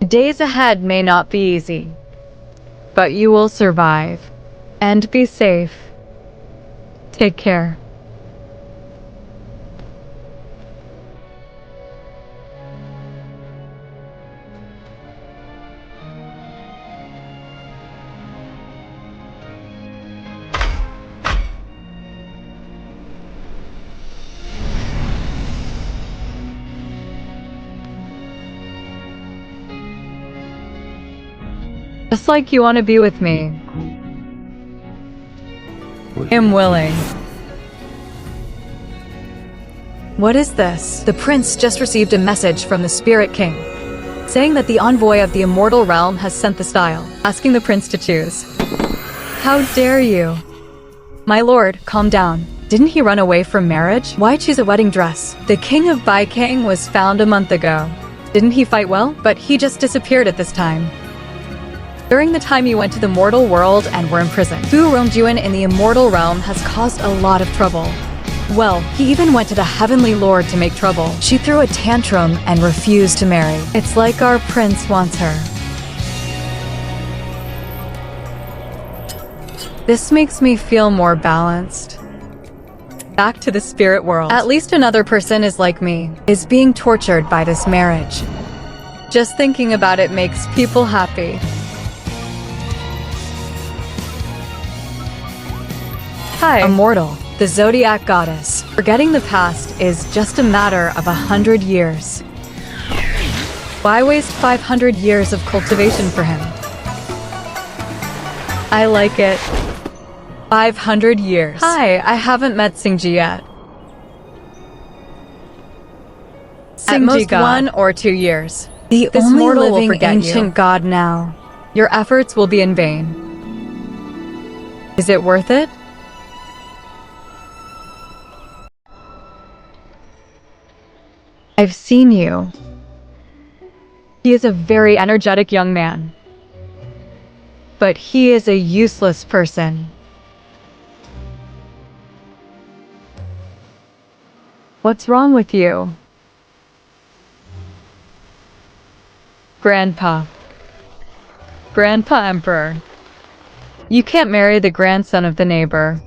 Days ahead may not be easy, but you will survive. And be safe. Take care. Just like you want to be with me. I'm willing. What is this? The prince just received a message from the Spirit King, saying that the envoy of the immortal realm has sent the style, asking the prince to choose. How dare you? My lord, calm down. Didn't he run away from marriage? Why choose a wedding dress? The king of Cang was found a month ago. Didn't he fight well? But he just disappeared at this time. During the time you went to the mortal world and were imprisoned, Fu Rongjun in the immortal realm has caused a lot of trouble. Well, he even went to the heavenly lord to make trouble. She threw a tantrum and refused to marry. It's like our prince wants her. This makes me feel more balanced. Back to the spirit world. At least another person is like me, is being tortured by this marriage. Just thinking about it makes people happy. Hi. Immortal, the zodiac goddess. Forgetting the past is just a matter of 100 years. Why waste 500 years of cultivation for him? I like it. 500 years. Hi, I haven't met Xingyun yet. At most God. 1 or 2 years. The This only mortal will living forget ancient you. god now. Your efforts will be in vain. Is it worth it? I've seen you. He is a very energetic young man. But he is a useless person. What's wrong with you? Grandpa. Grandpa Emperor. You can't marry the grandson of the neighbor.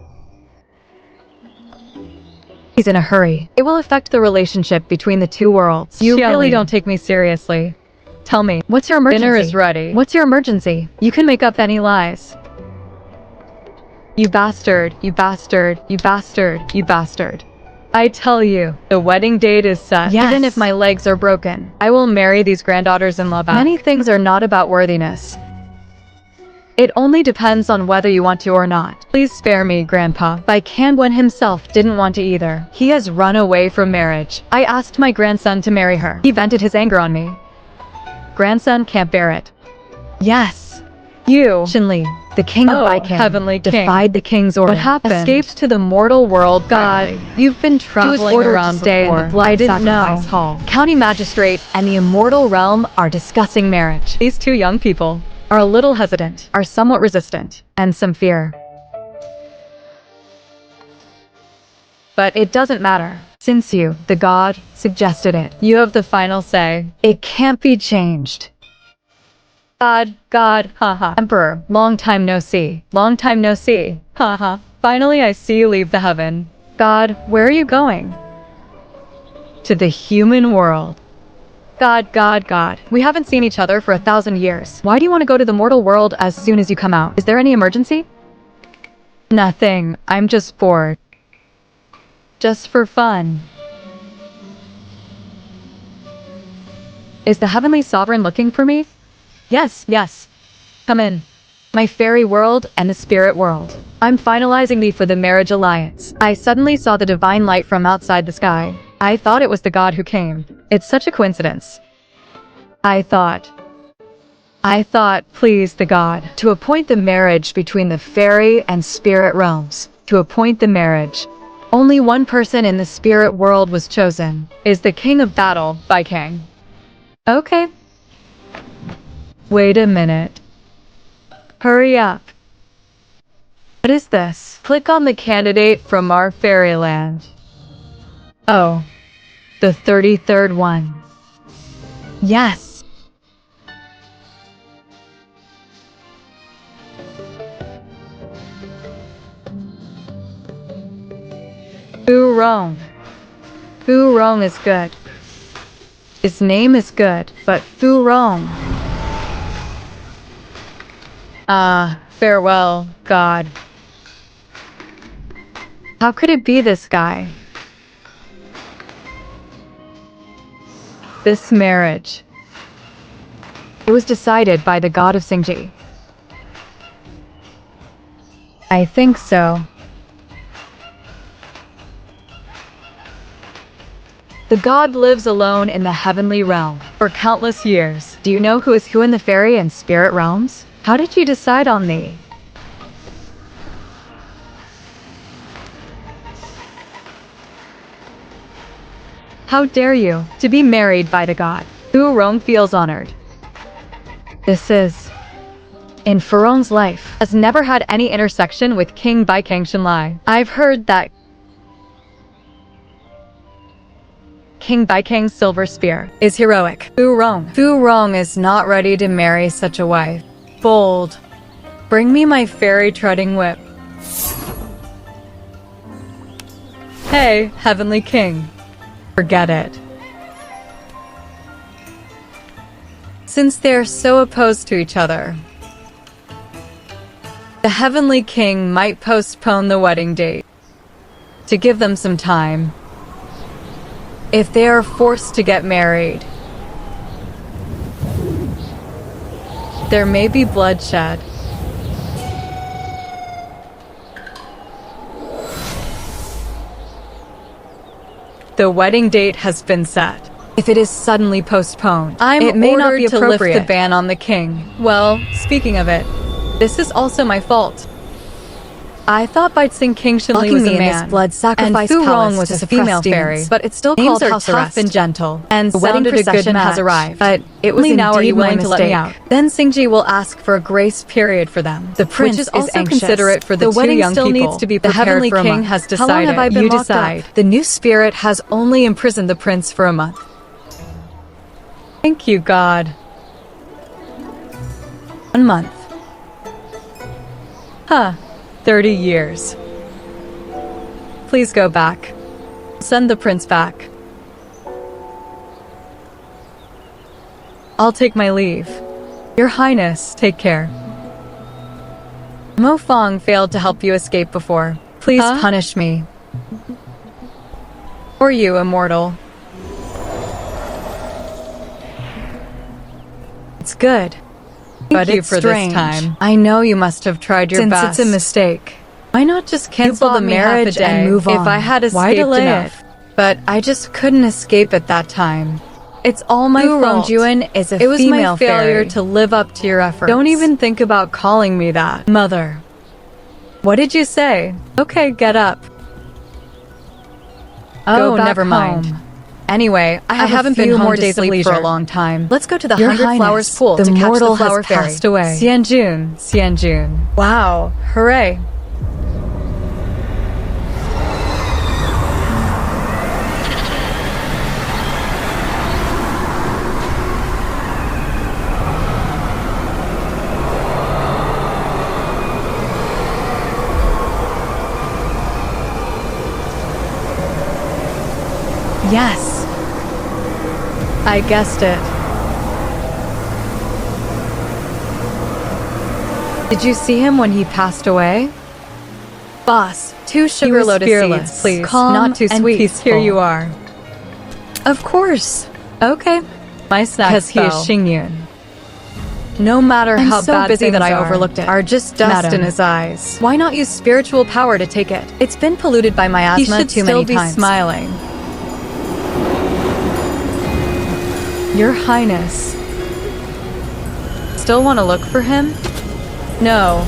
He's in a hurry. It will affect the relationship between the two worlds. You Shen really Li. don't take me seriously. Tell me, What's your emergency? dinner is ready. What's your emergency? You can make up any lies. You bastard, you bastard, you bastard, you bastard. I tell you, the wedding date is set. Yes. Even if my legs are broken, I will marry these granddaughters in love. Many things are not about worthiness. It only depends on whether you want to or not. Please spare me, Grandpa. Cang himself didn't want to either. He has run away from marriage. I asked my grandson to marry her. He vented his anger on me. Grandson can't bear it. Yes. You, Shen Li, the king of Cang, heavenly king, defied the king's order. what happened? Escaped to the mortal world. God, you've been traveling ordered around to stay in before. the blood I didn't sacrifice know. hall. County magistrate and the immortal realm are discussing marriage. These two young people are a little hesitant, are somewhat resistant, and some fear. But it doesn't matter. Since you, the god, suggested it, you have the final say. It can't be changed. God, haha. Emperor, long time no see. Long time no see. Haha. Finally I see you leave the heaven. God, where are you going? To the human world. God. We haven't seen each other for 1,000 years. Why do you want to go to the mortal world as soon as you come out? Is there any emergency? Nothing. I'm just bored. Just for fun. Is the Heavenly Sovereign looking for me? Yes. Come in. My fairy world and the spirit world. I'm finalizing thee for the marriage alliance. I suddenly saw the divine light from outside the sky. I thought it was the god who came. It's such a coincidence. I thought, please the god, to appoint the marriage between the fairy and spirit realms. To appoint the marriage. Only one person in the spirit world was chosen. Is the king of battle by Cang. Okay. Wait a minute. Hurry up. What is this? Click on the candidate from our fairyland. Oh, the 33rd one. Yes. Rong. Fu Rong is good. His name is good, but Fu Rong. Farewell, God. How could it be this guy? This marriage. It was decided by the god of Xingyun. I think so. The god lives alone in the heavenly realm for countless years. Do you know who is who in the fairy and spirit realms? How did you decide on me? How dare you to be married by the god? Fu Rong feels honored. This is... in Fu Rong's life, has never had any intersection with King by Shen Li. I've heard that King by Kang's silver spear is heroic. Fu Rong is not ready to marry such a wife. Bold. Bring me my fairy treading whip. Hey, Heavenly King. Forget it. Since they're so opposed to each other, the Heavenly King might postpone the wedding date to give them some time. If they are forced to get married, there may be bloodshed. The wedding date has been set. If it is suddenly postponed, it may not be appropriate to lift the ban on the king. Well, speaking of it, this is also my fault. I thought King Shen Li was a man, blood sacrifice and Fu Rong was a female fairy, but it's still called house arrest and gentle. And the wedding procession has arrived, but it was now are you willing to let me out? Then Xingyun will ask for a grace period for them. The prince is also anxious. Considerate for the two young people. Needs to be prepared. The Heavenly King has decided. How long have I been locked up? The new spirit has only imprisoned the prince for a month. Thank you, God. 1 month. Huh. 30 years. Please go back. Send the prince back. I'll take my leave. Your Highness, take care. Mo Fong failed to help you escape before. Please punish me. Or you, immortal. It's good. Thank you for this time. I know you must have tried your best. Since it's a mistake, why not just cancel the marriage and move on? If I had escaped enough, but I just couldn't escape at that time. It's all my fault. Xingyun is a female fairy. It was my failure to live up to your efforts. Don't even think about calling me that, Mother. What did you say? Okay, get up. Oh, never mind. Anyway, I haven't been home to sleep for a long time. Let's go to the 100 Flowers pool to catch the flower fairy. Passed away. Xingyun. Wow, hooray. Yes. I guessed it. Did you see him when he passed away? Boss, 2 sugar lotus seeds, please. Calm, not too sweet. Peaceful. Here you are. Of course. Okay. My snack because he is Xingyun. No matter how so bad busy that I overlooked it, are just dust in his eyes. Why not use spiritual power to take it? It's been polluted by miasma too many times. He should still be smiling. Your Highness. Still want to look for him? No.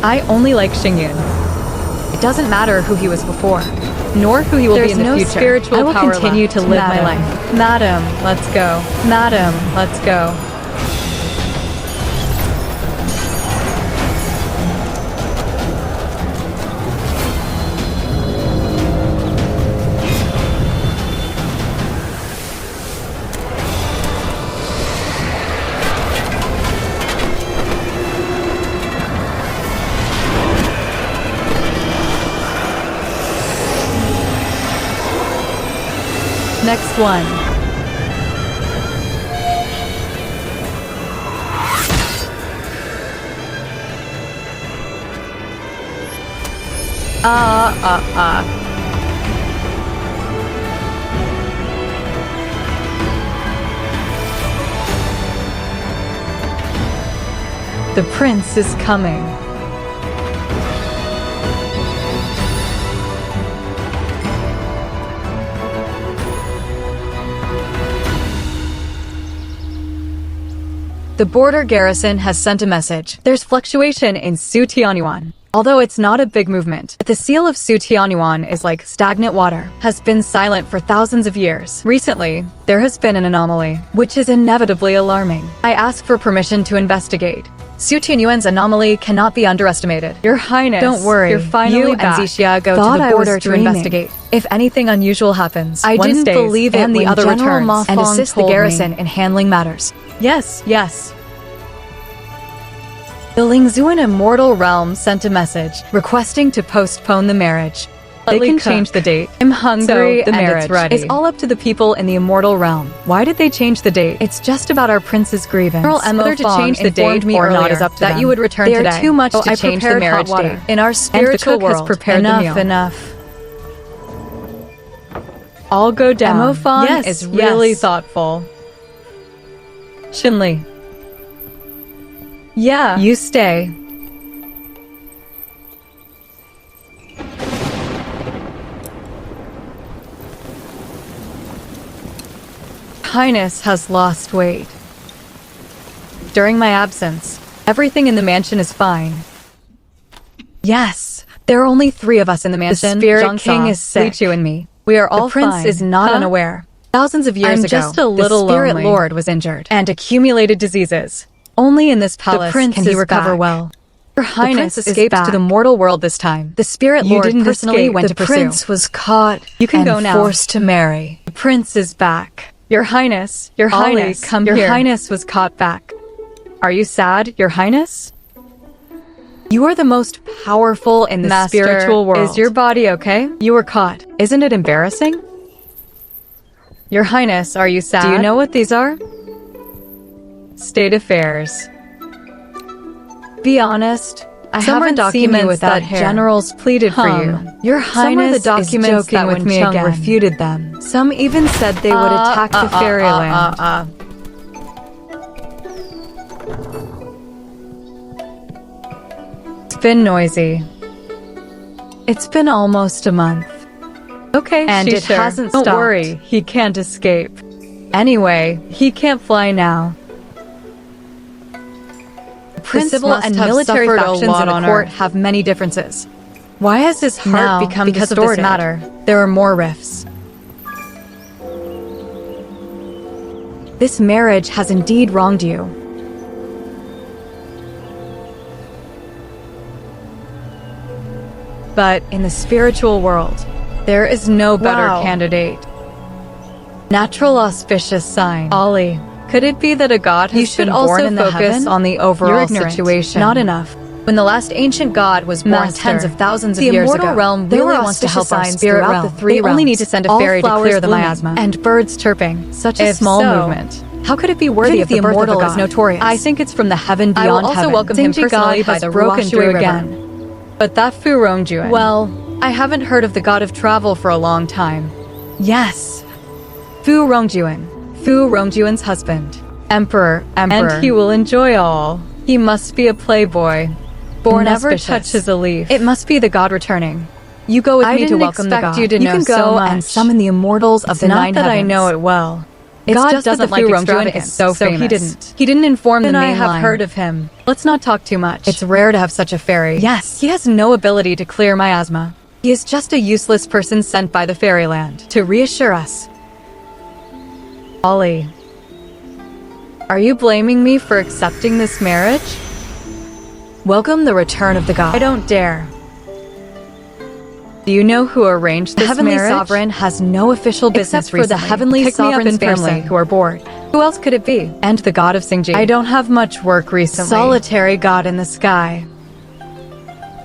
I only like Xingyun. It doesn't matter who he was before, nor who he will be in the future. Spiritual I will power continue to live my life. Madam, let's go. Madam, let's go. Next one. The prince is coming. The border garrison has sent a message. There's fluctuation in Su Tianyuan. Although it's not a big movement, the seal of Su Tianyuan is like stagnant water, has been silent for thousands of years. Recently, there has been an anomaly, which is inevitably alarming. I ask for permission to investigate. Su Tianyuan's anomaly cannot be underestimated. Your Highness, don't worry. You're finally back. And Zixia go to the border to investigate. If anything unusual happens, I didn't believe it and the other returns and assist the garrison in handling matters. Yes, yes. The Lingzuan Immortal Realm sent a message requesting to postpone the marriage. They can change the date. I'm hungry so the marriage is all up to the people in the Immortal Realm. Why did they change the date? It's just about our prince's grievance. Earl Whether to change the date or not is up to them. You would return today. They are too much to change the marriage date. In our spiritual world, enough. I'll go down. Emofon is really thoughtful. Shen Li. Yeah. You stay. Highness has lost weight. During my absence, everything in the mansion is fine. Yes, there are only 3 of us in the mansion. The spirit king is sick. Lichu and me. We are all fine. The prince is not unaware. Thousands of years ago, just a little the spirit lord was injured and accumulated diseases. Only in this palace can he recover well. Your Highness escaped to the mortal world this time. The spirit lord personally went to pursue. The prince was caught and forced to marry. The prince is back. Your Highness, Your Highness, come here. Your Highness was caught back. Are you sad, Your Highness? You are the most powerful in the spiritual world. Is your body okay? You were caught. Isn't it embarrassing? Your Highness, are you sad? Do you know what these are? State affairs. Be honest. I haven't seen you with that generals pleaded for you. Your Highness the documents is joking with me again. Refuted them. Some even said they would attack the fairyland. It's been noisy. It's been almost a month. Okay, and it hasn't stopped. Don't worry, he can't escape. Anyway, he can't fly now. The civil and military factions in the court have many differences. Why has his heart become because distorted? Of this matter, there are more rifts. This marriage has indeed wronged you. But in the spiritual world, there is no better candidate. Natural auspicious sign. Ollie. Could it be that a god has been born in the heaven? On the overall situation. Not enough. When the last ancient god was born tens of thousands of years ago, the immortal realm really wants to help our spirit realm. They only need to send a fairy to clear the miasma. And birds chirping. Such a small movement. How could it be worthy of the immortal is notorious? I think it's from the heaven beyond heaven. I will also welcome him personally by the broken through again. But that Fu Rongjuan. Well, I haven't heard of the god of travel for a long time. Yes. Fu Rongjuan. Fu Rongjuan's husband. Emperor. And he will enjoy all. He must be a playboy. Born never touches a leaf. It must be the god returning. You go with me to welcome the god. You can go and summon the immortals of the 9 heavens. Not that I know it well. It's God just doesn't like extravagance, so famous. He didn't inform the main line. I have heard of him. Let's not talk too much. It's rare to have such a fairy. Yes, he has no ability to clear miasma. He is just a useless person sent by the fairyland to reassure us. Ollie, are you blaming me for accepting this marriage? Welcome the return of the god. I don't dare. Do you know who arranged this marriage? The Heavenly Sovereign has no official business except for the Heavenly Sovereign's family who are bored. Who else could it be? And the god of Xingyun. I don't have much work recently. Solitary god in the sky.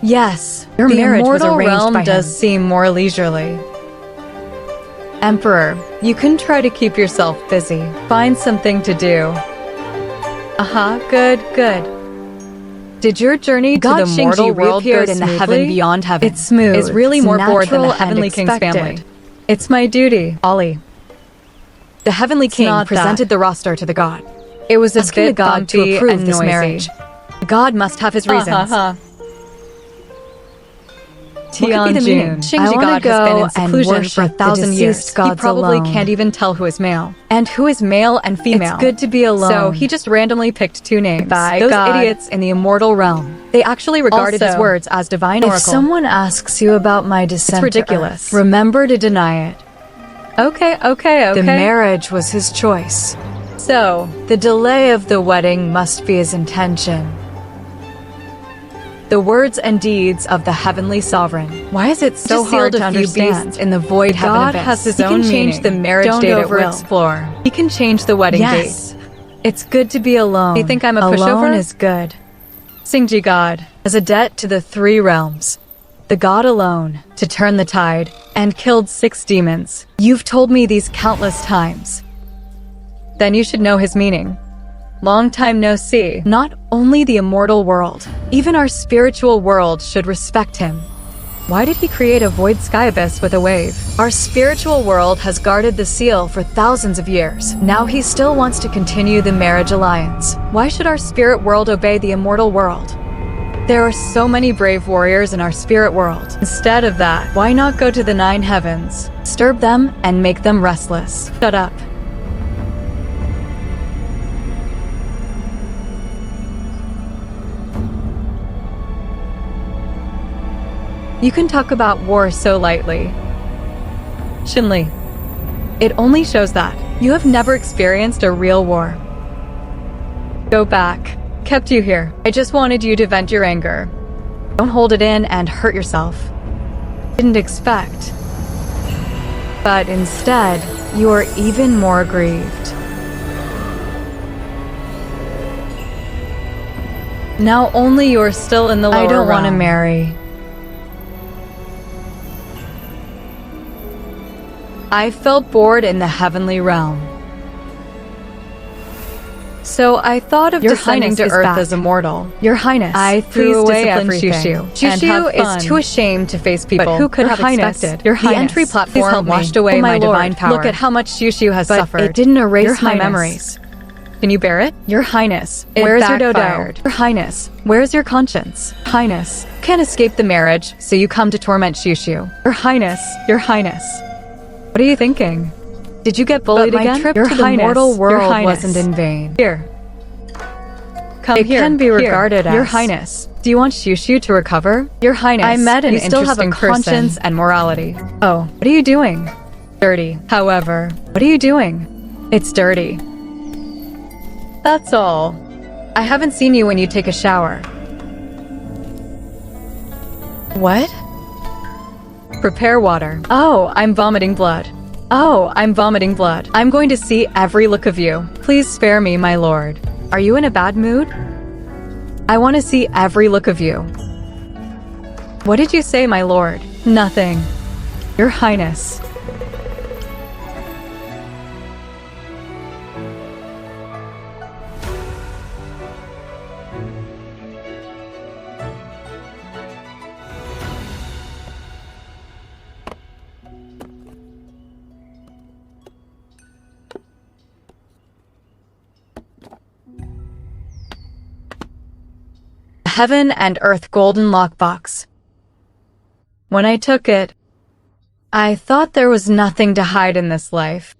Yes, your marriage was arranged by him. The immortal realm does seem more leisurely. Emperor, you can try to keep yourself busy. Find something to do. Good. Did your journey to the mortal world reappeared go in the smoothly? heaven beyond heaven. It's smooth. Is really It's more bored than the natural and Heavenly King's expected. family. It's my duty, Ollie. The Heavenly King not presented that. the roster to the god. It was a Asking bit the god to bumpy approve and this noisy. marriage. The god must have his reasons. What could be the meaning? Tianjun. I wanna God has been in go and seclusion worship for the 1,000 years. deceased gods He probably alone. can't even tell who is male. And who is male and female? It's good to be alone. So he just randomly picked two names. By Those God. idiots in the immortal realm. They actually regarded his Also, words as divine if oracle. someone asks you about my descent to ridiculous. Earth, remember to deny it. Okay. The marriage was his choice. So, The delay of the wedding must be his intention. the words and deeds of the heavenly sovereign. Why is it so Just hard sealed to a few understand? beasts in the void heaven God abyss. has his He own can change meaning. the marriage Don't date at will. over-explore. He can change the wedding Yes. date. It's good to be alone. Do you think I'm a Alone pushover? is good. Xingyun God, as a debt to the three realms, the god alone, to turn the tide, and killed 6 demons. You've told me these countless times. Then you should know his meaning. Long time no see. Not only the immortal world, even our spiritual world should respect him. Why did he create a void sky abyss with a wave? Our spiritual world has guarded the seal for thousands of years. Now he still wants to continue the marriage alliance. Why should our spirit world obey the immortal world? There are so many brave warriors in our spirit world. Instead of that, why not go to the 9 heavens, disturb them, and make them restless? Shut up. You can talk about war so lightly. Shen Li, it only shows that you have never experienced a real war. Go back. Kept you here. I just wanted you to vent your anger. Don't hold it in and hurt yourself. Didn't expect. But instead, you are even more grieved. Now only you're still in the lower I don't want to realm. marry. I felt bored in the heavenly realm. So I thought of Your descending Highness to is Earth back. as a mortal. Your Highness, I threw please away discipline everything. Shushu. And have fun. is too ashamed to face people. But who could Your have Highness, expected? Your The Highness, entry please platform help me. washed away Oh, my my divine lord, power. look at how much Shushu has But suffered. it didn't erase Your my Highness. memories. Can you bear it? Your Highness, It where's your backfired. dodo? Your Highness, where's your conscience? Highness, can't escape the marriage, so you come to torment Shushu. Your Highness, Your Highness. What are you thinking? Did you get bullied But my again? trip Your to the Highness, mortal Your world Highness. wasn't in vain. Here. Come It here. can be Here. regarded Your as- Highness. Do you want Shushu to recover? Your Highness. I met an you still have a interesting person. conscience and morality. Oh, what are you doing? Dirty. However, what are you doing? It's dirty. That's all. I haven't seen you when you take a shower. What? Prepare water. Oh, I'm vomiting blood. Oh, I'm vomiting blood. I'm going to see every look of you. Please spare me, my lord. Are you in a bad mood? I want to see every look of you. What did you say, my lord? Nothing. Your Highness. Heaven and Earth golden lockbox. When I took it, I thought there was nothing to hide in this life.